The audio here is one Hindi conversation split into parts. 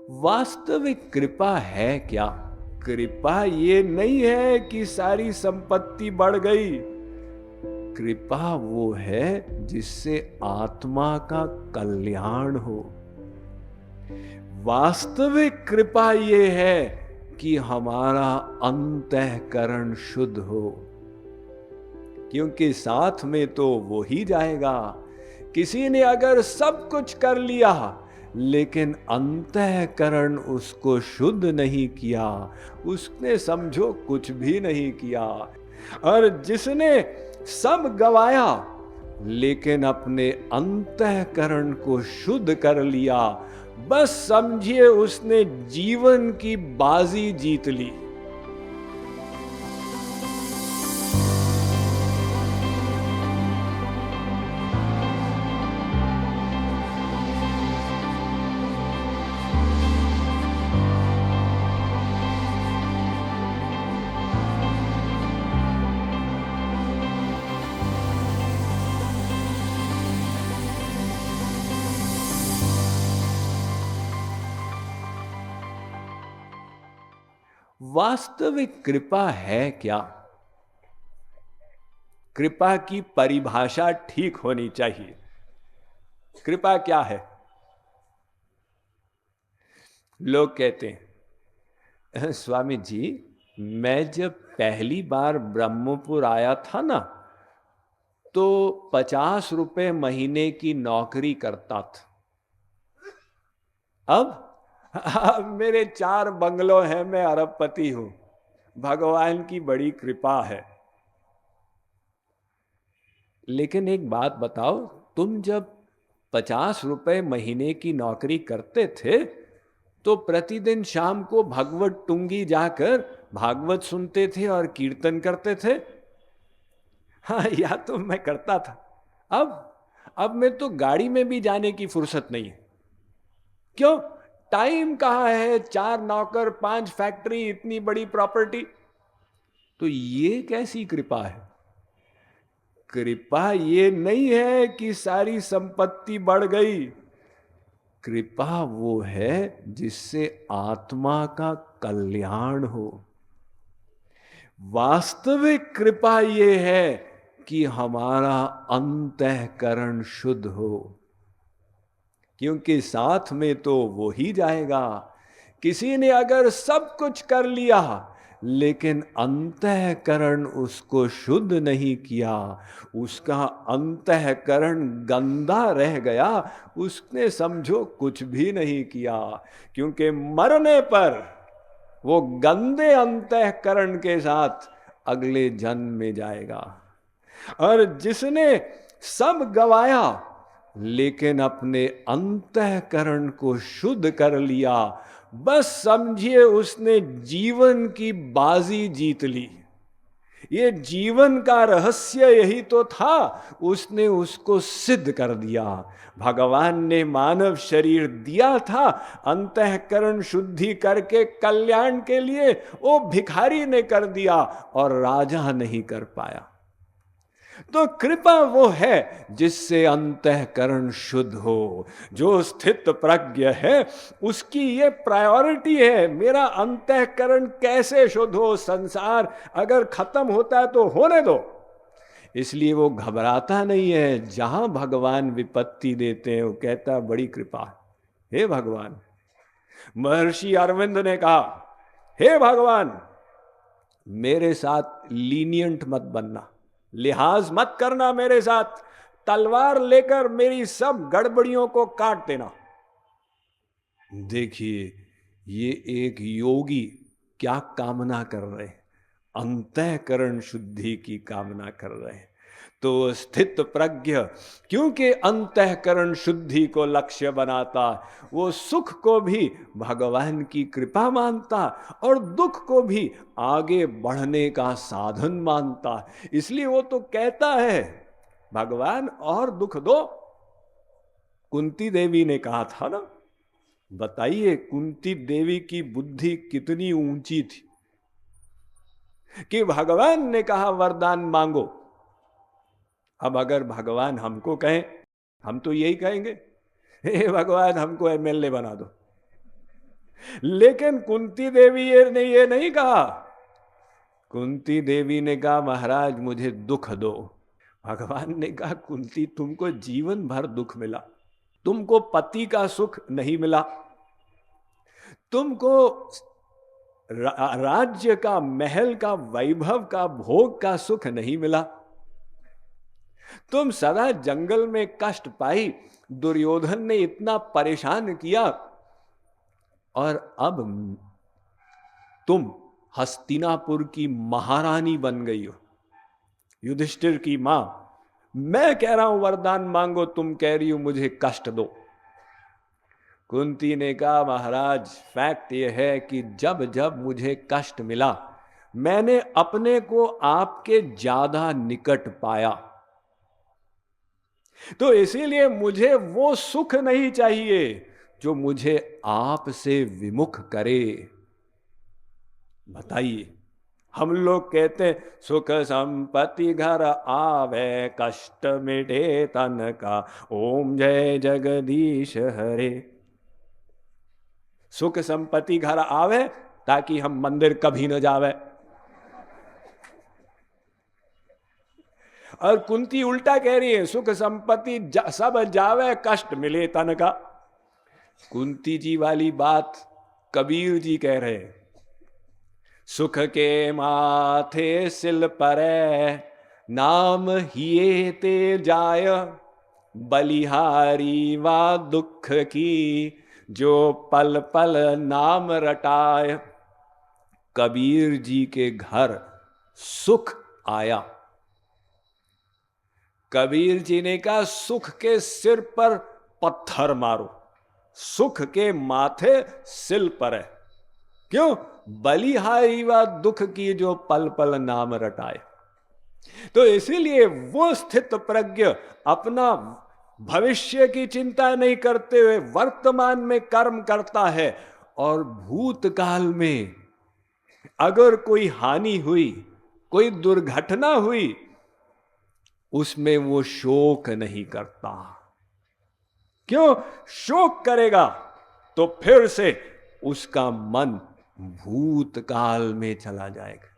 वास्तविक कृपा है क्या? कृपा ये नहीं है कि सारी संपत्ति बढ़ गई। कृपा वो है जिससे आत्मा का कल्याण हो। वास्तविक कृपा ये है कि हमारा अंतःकरण शुद्ध हो, क्योंकि साथ में तो वो ही जाएगा। किसी ने अगर सब कुछ कर लिया लेकिन अंतःकरण उसको शुद्ध नहीं किया, उसने समझो कुछ भी नहीं किया। और जिसने सब गवाया लेकिन अपने अंतःकरण को शुद्ध कर लिया, बस समझिए उसने जीवन की बाजी जीत ली। वास्तविक कृपा है क्या? कृपा की परिभाषा ठीक होनी चाहिए। कृपा क्या है? लोग कहते हैं, स्वामी जी, मैं जब पहली बार ब्रह्मपुर आया था ना, तो 50 रुपए महीने की नौकरी करता था। अब मेरे 4 बंगलो हैं, मैं अरबपति हूं। भगवान की बड़ी कृपा है। लेकिन एक बात बताओ, तुम जब 50 रुपए महीने की नौकरी करते थे तो प्रतिदिन शाम को भगवत टुंगी जाकर भागवत सुनते थे और कीर्तन करते थे। हाँ, या तो मैं करता था। अब मैं तो गाड़ी में भी जाने की फुर्सत नहीं है। क्यों? टाइम कहाँ है? 4 नौकर, 5 फैक्ट्री, इतनी बड़ी प्रॉपर्टी। तो ये कैसी कृपा है? कृपा ये नहीं है कि सारी संपत्ति बढ़ गई। कृपा वो है जिससे आत्मा का कल्याण हो। वास्तविक कृपा ये है कि हमारा अंतःकरण शुद्ध हो, क्योंकि साथ में तो वो ही जाएगा। किसी ने अगर सब कुछ कर लिया लेकिन अंतःकरण उसको शुद्ध नहीं किया, उसका अंतःकरण गंदा रह गया, उसने समझो कुछ भी नहीं किया। क्योंकि मरने पर वो गंदे अंतःकरण के साथ अगले जन्म में जाएगा। और जिसने सब गवाया लेकिन अपने अंतःकरण को शुद्ध कर लिया, बस समझिए उसने जीवन की बाजी जीत ली। ये जीवन का रहस्य यही तो था, उसने उसको सिद्ध कर दिया। भगवान ने मानव शरीर दिया था अंतःकरण शुद्धि करके कल्याण के लिए, वो भिखारी ने कर दिया और राजा नहीं कर पाया। तो कृपा वो है जिससे अंतःकरण शुद्ध हो। जो स्थित प्रज्ञ है उसकी ये प्रायोरिटी है, मेरा अंतःकरण कैसे शुद्ध हो। संसार अगर खत्म होता है तो होने दो। इसलिए वो घबराता नहीं है। जहां भगवान विपत्ति देते हैं वो कहता बड़ी कृपा है। हे भगवान, महर्षि अरविंद ने कहा, हे भगवान, मेरे साथ लीनियंट मत बनना, लिहाज मत करना मेरे साथ, तलवार लेकर मेरी सब गड़बड़ियों को काट देना। देखिए, ये एक योगी क्या कामना कर रहे हैं? अंतःकरण शुद्धि की कामना कर रहे हैं। तो स्थित प्रज्ञ क्योंकि अंतःकरण शुद्धि को लक्ष्य बनाता, वो सुख को भी भगवान की कृपा मानता और दुख को भी आगे बढ़ने का साधन मानता। इसलिए वो तो कहता है, भगवान और दुख दो। कुंती देवी ने कहा था ना, बताइए कुंती देवी की बुद्धि कितनी ऊंची थी कि भगवान ने कहा वरदान मांगो। अब अगर भगवान हमको कहें, हम तो यही कहेंगे, हे भगवान हमको एमएलए बना दो। लेकिन कुंती देवी ने ये नहीं कहा। कुंती देवी ने कहा महाराज मुझे दुख दो। भगवान ने कहा कुंती तुमको जीवन भर दुख मिला, तुमको पति का सुख नहीं मिला, तुमको राज्य का, महल का, वैभव का, भोग का सुख नहीं मिला, तुम सदा जंगल में कष्ट पाई, दुर्योधन ने इतना परेशान किया, और अब तुम हस्तिनापुर की महारानी बन गई हो, युधिष्ठिर की मां। मैं कह रहा हूं वरदान मांगो, तुम कह रही हो मुझे कष्ट दो। कुंती ने कहा महाराज फैक्ट यह है कि जब जब मुझे कष्ट मिला मैंने अपने को आपके ज्यादा निकट पाया, तो इसीलिए मुझे वो सुख नहीं चाहिए जो मुझे आपसे विमुख करे। बताइए, हम लोग कहते हैं सुख संपत्ति घर आवे, कष्ट मिटे तन का, ओम जय जगदीश हरे। सुख संपत्ति घर आवे ताकि हम मंदिर कभी न जावे। और कुंती उल्टा कह रही है सुख संपत्ति सब जावे, कष्ट मिले तन का। कुंती जी वाली बात कबीर जी कह रहे हैं, सुख के माथे सिल परे, नाम हिये ते जाय, बलिहारी वा दुख की, जो पल पल नाम रटाय। कबीर जी के घर सुख आया। कबीर जी ने कहा सुख के सिर पर पत्थर मारो, सुख के माथे सिल पर है। क्यों? बलिहारी व दुख की, जो पल पल नाम रटाए। तो इसीलिए वो स्थित प्रज्ञ अपना भविष्य की चिंता नहीं करते हुए वर्तमान में कर्म करता है, और भूतकाल में अगर कोई हानि हुई, कोई दुर्घटना हुई, उसमें वो शोक नहीं करता। क्यों? शोक करेगा तो फिर से उसका मन भूतकाल में चला जाएगा,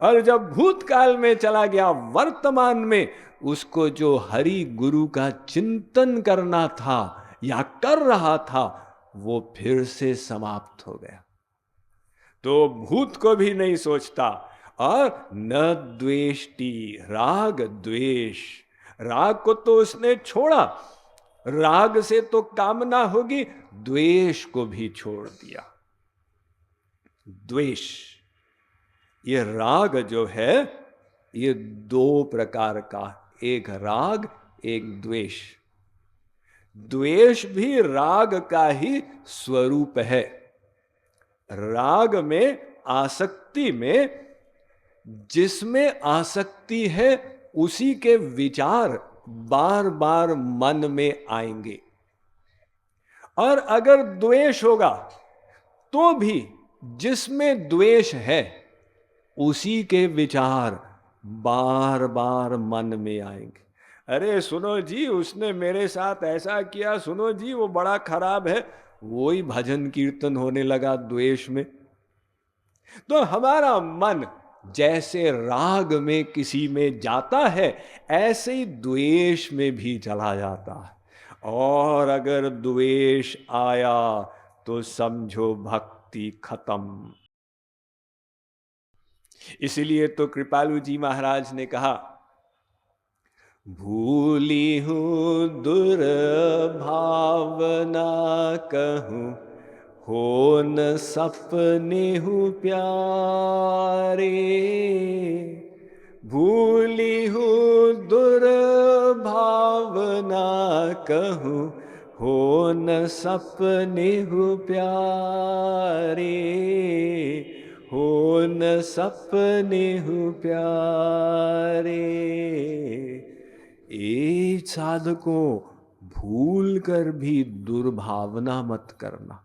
और जब भूतकाल में चला गया, वर्तमान में उसको जो हरि गुरु का चिंतन करना था या कर रहा था, वो फिर से समाप्त हो गया। तो भूत को भी नहीं सोचता, और न द्वेष्टि, राग द्वेष, राग को तो उसने छोड़ा, राग से तो कामना होगी, द्वेष को भी छोड़ दिया। द्वेष, ये राग जो है ये दो प्रकार का, एक राग एक द्वेष। द्वेष भी राग का ही स्वरूप है। राग में, आसक्ति में, जिसमें आसक्ति है उसी के विचार बार बार मन में आएंगे, और अगर द्वेष होगा तो भी जिसमें द्वेष है उसी के विचार बार बार मन में आएंगे। अरे सुनो जी उसने मेरे साथ ऐसा किया, सुनो जी वो बड़ा खराब है, वही भजन कीर्तन होने लगा द्वेष में। तो हमारा मन जैसे राग में किसी में जाता है, ऐसे ही द्वेष में भी चला जाता है, और अगर द्वेष आया तो समझो भक्ति खत्म। इसलिए तो कृपालु जी महाराज ने कहा, भूली हूं दुर्भावना कहूं, हो न सपने हूँ प्यारे। भूली हूँ दुर्भावना कहूँ, हो न सपने हूँ प्यारे, हो न सपने हूँ प्यारे। ए साधकों, भूल कर भी दुर्भावना मत करना।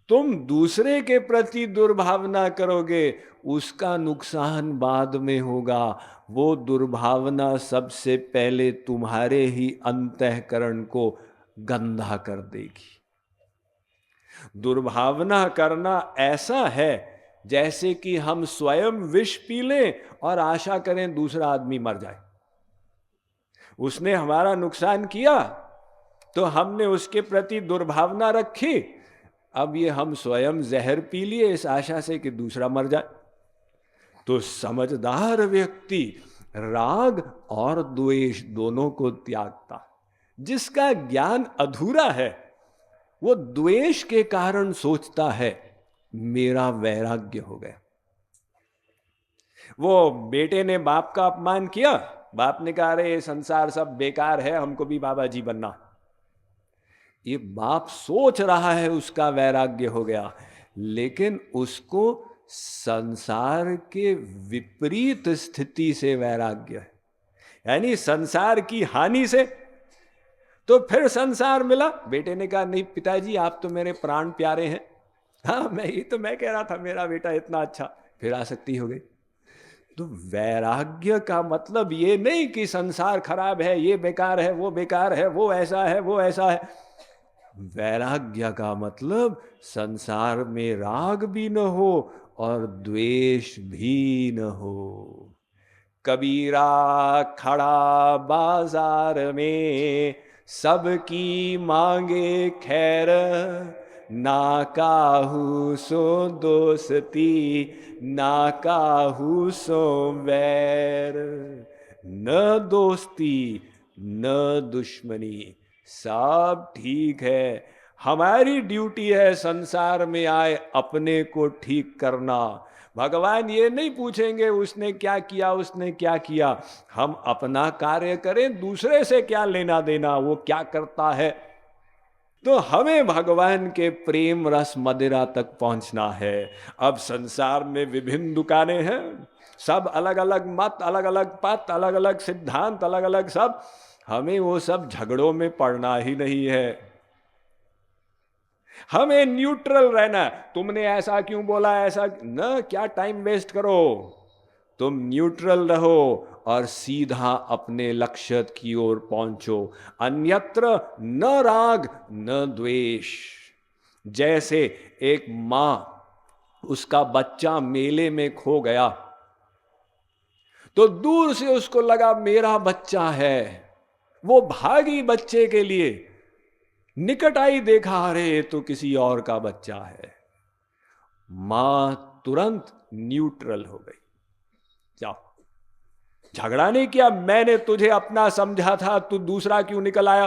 तुम दूसरे के प्रति दुर्भावना करोगे, उसका नुकसान बाद में होगा। वो दुर्भावना सबसे पहले तुम्हारे ही अंतःकरण को गंदा कर देगी। दुर्भावना करना ऐसा है जैसे कि हम स्वयं विष पी लें और आशा करें दूसरा आदमी मर जाए। उसने हमारा नुकसान किया तो हमने उसके प्रति दुर्भावना रखी, अब ये हम स्वयं जहर पी लिए इस आशा से कि दूसरा मर जाए। तो समझदार व्यक्ति राग और द्वेष दोनों को त्यागता। जिसका ज्ञान अधूरा है वो द्वेष के कारण सोचता है मेरा वैराग्य हो गया। वो बेटे ने बाप का अपमान किया, बाप ने कहा अरे संसार सब बेकार है, हमको भी बाबा जी बनना। ये बाप सोच रहा है उसका वैराग्य हो गया, लेकिन उसको संसार के विपरीत स्थिति से वैराग्य है, यानी संसार की हानि से। तो फिर संसार मिला, बेटे ने कहा नहीं पिताजी आप तो मेरे प्राण प्यारे हैं। हाँ मैं कह रहा था मेरा बेटा इतना अच्छा, फिर आसक्ति हो गई। तो वैराग्य का मतलब ये नहीं कि संसार खराब है, ये बेकार है, वो बेकार है, वो ऐसा है, वो ऐसा है। वैराग्य का मतलब संसार में राग भी न हो और द्वेष भी न हो। कबीरा खड़ा बाजार में सबकी मांगे खैर, ना काहू सो दोस्ती ना काहू सो वैर। न दोस्ती न दुश्मनी, सब ठीक है। हमारी ड्यूटी है संसार में आए अपने को ठीक करना। भगवान ये नहीं पूछेंगे उसने क्या किया, उसने क्या किया। हम अपना कार्य करें, दूसरे से क्या लेना देना वो क्या करता है। तो हमें भगवान के प्रेम रस मदिरा तक पहुंचना है। अब संसार में विभिन्न दुकानें हैं, सब अलग अलग मत, अलग अलग पथ, अलग अलग सिद्धांत, अलग अलग सब। हमें वो सब झगड़ों में पड़ना ही नहीं है। हमें न्यूट्रल रहना। तुमने ऐसा क्यों बोला, ऐसा न, क्या टाइम वेस्ट करो। तुम न्यूट्रल रहो और सीधा अपने लक्ष्य की ओर पहुंचो। अन्यत्र न राग न द्वेष। जैसे एक मां, उसका बच्चा मेले में खो गया तो दूर से उसको लगा मेरा बच्चा है, वो भागी बच्चे के लिए, निकट आई देखा अरे तो किसी और का बच्चा है। मां तुरंत न्यूट्रल हो गई। जाओ, झगड़ा नहीं किया, मैंने तुझे अपना समझा था, तू दूसरा क्यों निकल आया।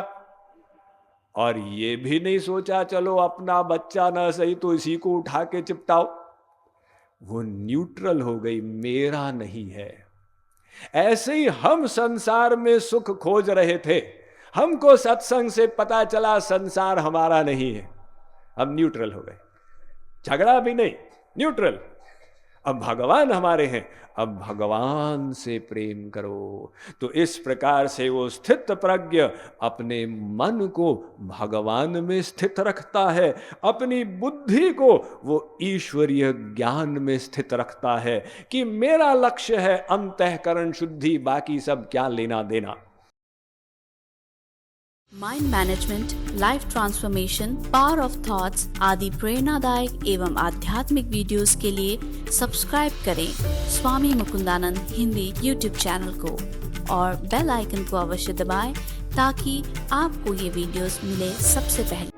और ये भी नहीं सोचा चलो अपना बच्चा ना सही तो इसी को उठा के चिपटाओ। वो न्यूट्रल हो गई, मेरा नहीं है। ऐसे ही हम संसार में सुख खोज रहे थे, हमको सत्संग से पता चला संसार हमारा नहीं है, हम न्यूट्रल हो गए। झगड़ा भी नहीं, न्यूट्रल। अब भगवान हमारे हैं, अब भगवान से प्रेम करो। तो इस प्रकार से वो स्थित प्रज्ञ अपने मन को भगवान में स्थित रखता है, अपनी बुद्धि को वो ईश्वरीय ज्ञान में स्थित रखता है कि मेरा लक्ष्य है अंतःकरण शुद्धि, बाकी सब क्या लेना देना। Mind management, life transformation, power of thoughts आदि प्रेरणादायक एवं आध्यात्मिक वीडियोस के लिए सब्सक्राइब करें स्वामी मुकुंदानंद हिंदी यूट्यूब चैनल को और बेल आइकन को अवश्य दबाएं ताकि आपको ये वीडियोस मिले सबसे पहले।